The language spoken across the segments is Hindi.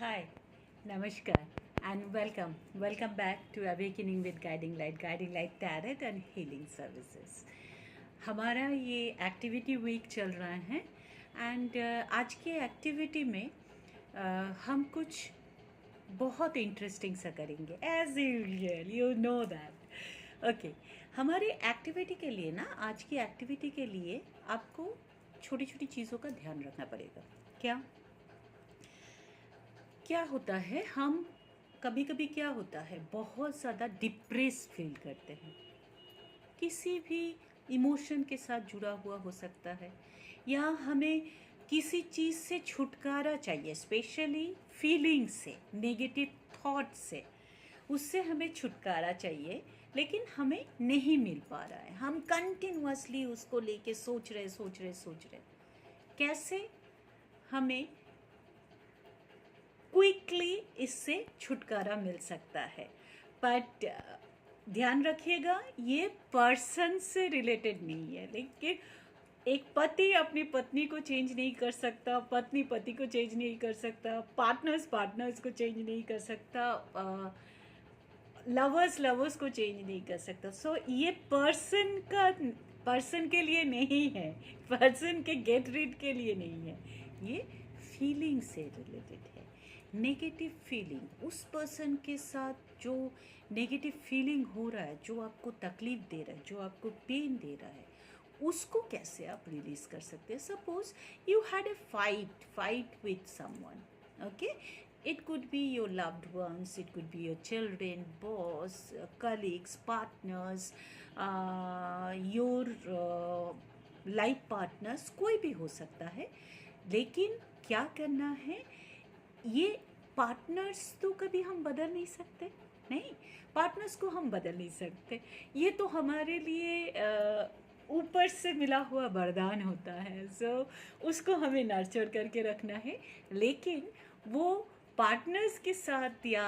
Hi, Namaskar, and welcome. Welcome back to Awakening with Guiding Light Tarot and Healing Services. हमारा ये एक्टिविटी वीक चल रहा है एंड आज की एक्टिविटी में हम कुछ बहुत इंटरेस्टिंग सा करेंगे as usual you know that okay. हमारी एक्टिविटी के लिए ना, आज की एक्टिविटी के लिए आपको छोटी छोटी चीज़ों का ध्यान रखना पड़ेगा। क्या होता है, हम कभी कभी क्या होता है, बहुत ज़्यादा डिप्रेस फील करते हैं। किसी भी इमोशन के साथ जुड़ा हुआ हो सकता है, या हमें किसी चीज़ से छुटकारा चाहिए, स्पेशली फीलिंग से, नेगेटिव थॉट से, उससे हमें छुटकारा चाहिए, लेकिन हमें नहीं मिल पा रहा है। हम कंटिन्यूअसली उसको लेके सोच रहे। कैसे हमें क्विकली इससे छुटकारा मिल सकता है? बट ध्यान रखिएगा, ये पर्सन से रिलेटेड नहीं है। लेकिन एक पति अपनी पत्नी को चेंज नहीं कर सकता, पत्नी पति को चेंज नहीं कर सकता, पार्टनर्स को चेंज नहीं कर सकता, लवर्स को चेंज नहीं कर सकता। सो ये पर्सन के लिए नहीं है, पर्सन के गेट रीड के लिए नहीं है, ये फीलिंग से रिलेटेड है। नेगेटिव फीलिंग, उस पर्सन के साथ जो नेगेटिव फीलिंग हो रहा है, जो आपको तकलीफ दे रहा है, जो आपको पेन दे रहा है, उसको कैसे आप रिलीज कर सकते हैं? Suppose you had a fight with someone, okay, it could be your loved ones, it could be your children, boss, colleagues, partners, your life partners, कोई भी हो सकता है। लेकिन क्या करना है, ये पार्टनर्स तो कभी हम बदल नहीं सकते, नहीं, पार्टनर्स को हम बदल नहीं सकते। ये तो हमारे लिए ऊपर से मिला हुआ वरदान होता है। सो उसको हमें नर्चर करके रखना है। लेकिन वो पार्टनर्स के साथ या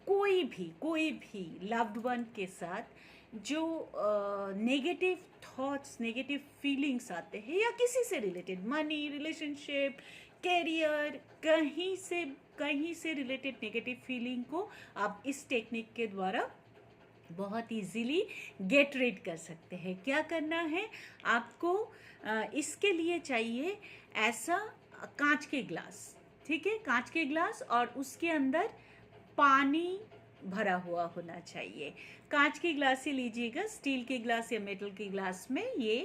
कोई भी लव्ड वन के साथ जो नेगेटिव थॉट्स, नेगेटिव फीलिंग्स आते हैं, या किसी से रिलेटेड, मनी, रिलेशनशिप, कैरियर, कहीं से रिलेटेड नेगेटिव फीलिंग को आप इस टेक्निक के द्वारा बहुत इजीली गेट रीड कर सकते हैं। क्या करना है आपको? इसके लिए चाहिए ऐसा कांच के ग्लास, ठीक है, कांच के ग्लास, और उसके अंदर पानी भरा हुआ होना चाहिए। कांच के ग्लास ही लीजिएगा, स्टील के ग्लास या मेटल के ग्लास में ये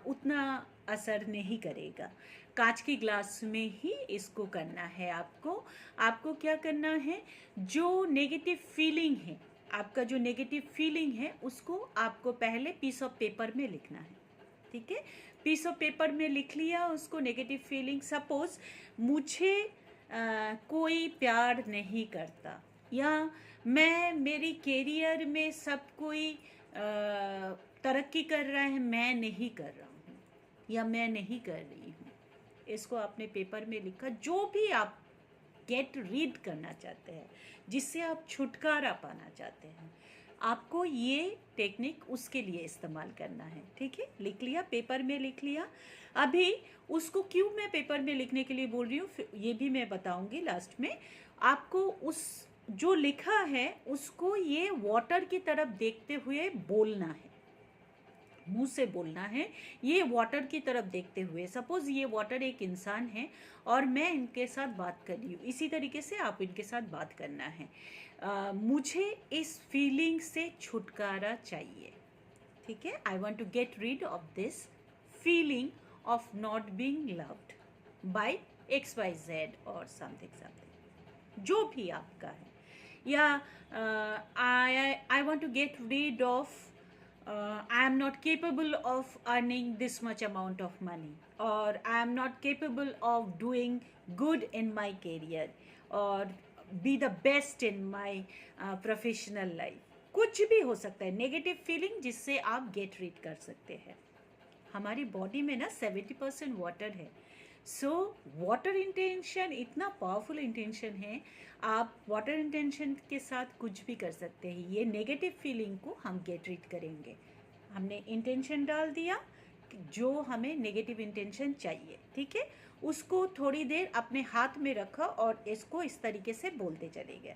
उतना असर नहीं करेगा। कांच के ग्लास में ही इसको करना है। आपको क्या करना है, जो नेगेटिव फीलिंग है, आपका जो नेगेटिव फीलिंग है, उसको आपको पहले पीस ऑफ पेपर में लिखना है, ठीक है। पीस ऑफ पेपर में लिख लिया उसको, नेगेटिव फीलिंग। सपोज मुझे कोई प्यार नहीं करता, या मेरी कैरियर में सब कोई तरक्की कर रहा है, मैं नहीं कर रहा हूँ, या मैं नहीं कर रही हूँ। इसको आपने पेपर में लिखा। जो भी आप गेट रीड करना चाहते हैं, जिससे आप छुटकारा पाना चाहते हैं, आपको ये टेक्निक उसके लिए इस्तेमाल करना है, ठीक है। लिख लिया, पेपर में लिख लिया। अभी उसको क्यों मैं पेपर में लिखने के लिए बोल रही हूँ, ये भी मैं बताऊंगी लास्ट में। आपको उस जो लिखा है उसको ये वाटर की तरफ देखते हुए बोलना है, मुंह से बोलना है, ये वाटर की तरफ देखते हुए। सपोज ये वाटर एक इंसान है और मैं इनके साथ बात कर रही हूँ, इसी तरीके से आप इनके साथ बात करना है। मुझे इस फीलिंग से छुटकारा चाहिए, ठीक है। I want to get rid of this feeling of not being loved by XYZ और समथिंग, जो भी आपका है। या I want to get rid of I am not capable of earning this much amount of money, or I am not capable of doing good in my career, or be the best in my professional life. कुछ भी हो सकता है नेगेटिव फीलिंग, जिससे आप गेट रीड कर सकते हैं। हमारी बॉडी में ना 70% वाटर है। सो वाटर इंटेंशन इतना पावरफुल इंटेंशन है, आप वाटर इंटेंशन के साथ कुछ भी कर सकते हैं। ये नेगेटिव फीलिंग को हम गेट रीड करेंगे। हमने इंटेंशन डाल दिया जो हमें नेगेटिव इंटेंशन चाहिए, ठीक है। उसको थोड़ी देर अपने हाथ में रखा और इसको इस तरीके से बोलते चले गए।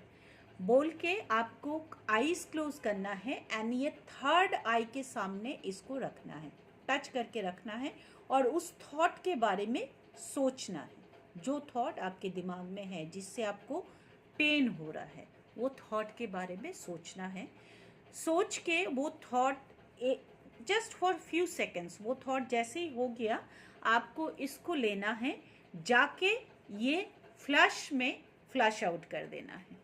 बोल के आपको आईज क्लोज करना है एंड ये थर्ड आई के सामने इसको रखना है, टच करके रखना है और उस थॉट के बारे में सोचना है। जो थॉट आपके दिमाग में है जिससे आपको पेन हो रहा है, वो थॉट के बारे में सोचना है। सोच के वो thought just for few seconds, वो थॉट जैसे ही हो गया आपको इसको लेना है, जाके ये फ्लश में फ्लश आउट कर देना है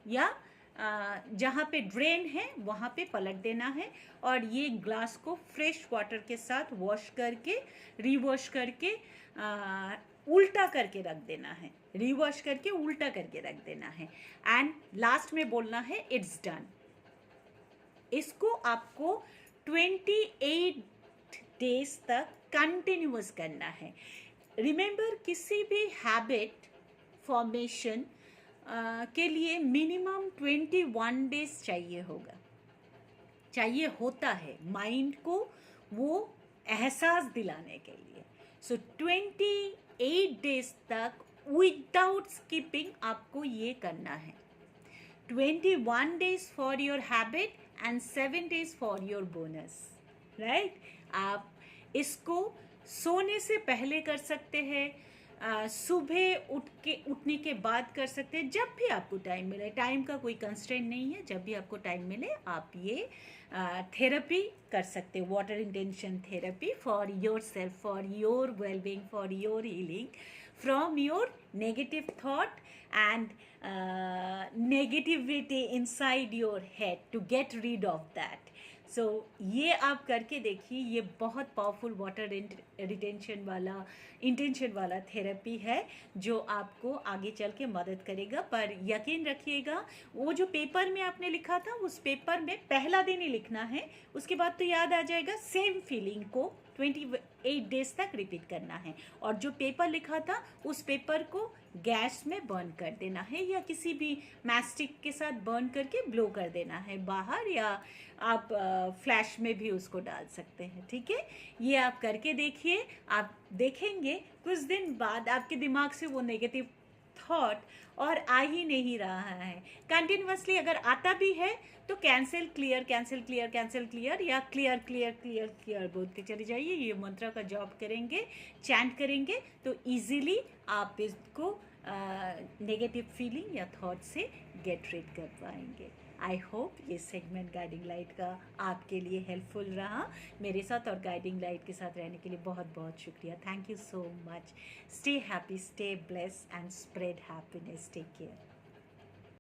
या जहाँ पे ड्रेन है वहाँ पे पलट देना है और ये ग्लास को फ्रेश वाटर के साथ वॉश करके रिवॉश करके उल्टा करके रख देना है, रिवॉश करके उल्टा करके रख देना है एंड लास्ट में बोलना है इट्स डन। इसको आपको 28 डेज तक कंटिन्यूअस करना है। रिमेंबर, किसी भी हैबिट फॉर्मेशन के लिए मिनिमम 21 डेज चाहिए होता है माइंड को वो एहसास दिलाने के लिए। सो 28 डेज तक विदाउट स्किपिंग आपको ये करना है। 21 days for your habit and 7 days for your bonus, right? आप इसको सोने से पहले कर सकते हैं, सुबह उठने के बाद कर सकते हैं, जब भी आपको टाइम मिले। टाइम का कोई कंस्ट्रेंट नहीं है, जब भी आपको टाइम मिले आप ये थेरेपी कर सकते हैं, water intention therapy for your self, for your wellbeing, for your healing from your negative thought and negativity inside your head to get rid of that. So ये आप करके देखिए, ये बहुत पावरफुल वाटर रिटेंशन वाला इंटेंशन वाला थेरेपी है जो आपको आगे चल के मदद करेगा। पर यकीन रखिएगा, वो जो पेपर में आपने लिखा था उस पेपर में पहला दिन ही लिखना है, उसके बाद तो याद आ जाएगा। सेम फीलिंग को 28 डेज तक रिपीट करना है और जो पेपर लिखा था उस पेपर को गैस में बर्न कर देना है या किसी भी मैस्टिक के साथ बर्न करके ब्लो कर देना है बाहर, या आप फ्लैश में भी उसको डाल सकते हैं। ठीक है, ये आप करके देखिए। आप देखेंगे कुछ दिन बाद आपके दिमाग से वो नेगेटिव थॉट और आ ही नहीं रहा है। कंटिन्यूअसली अगर आता भी है तो cancel clear cancel clear cancel clear या क्लियर क्लियर क्लियर क्लियर बोलते चले जाइए। ये मंत्र का जॉब करेंगे, चैंट करेंगे तो इजीली आप इसको नेगेटिव फीलिंग या थॉट से गेट रिड कर पाएंगे। आई होप ये सेगमेंट गाइडिंग लाइट का आपके लिए हेल्पफुल रहा। मेरे साथ और गाइडिंग लाइट के साथ रहने के लिए बहुत बहुत शुक्रिया। Thank you so much. Stay happy, stay blessed and spread happiness. Take care.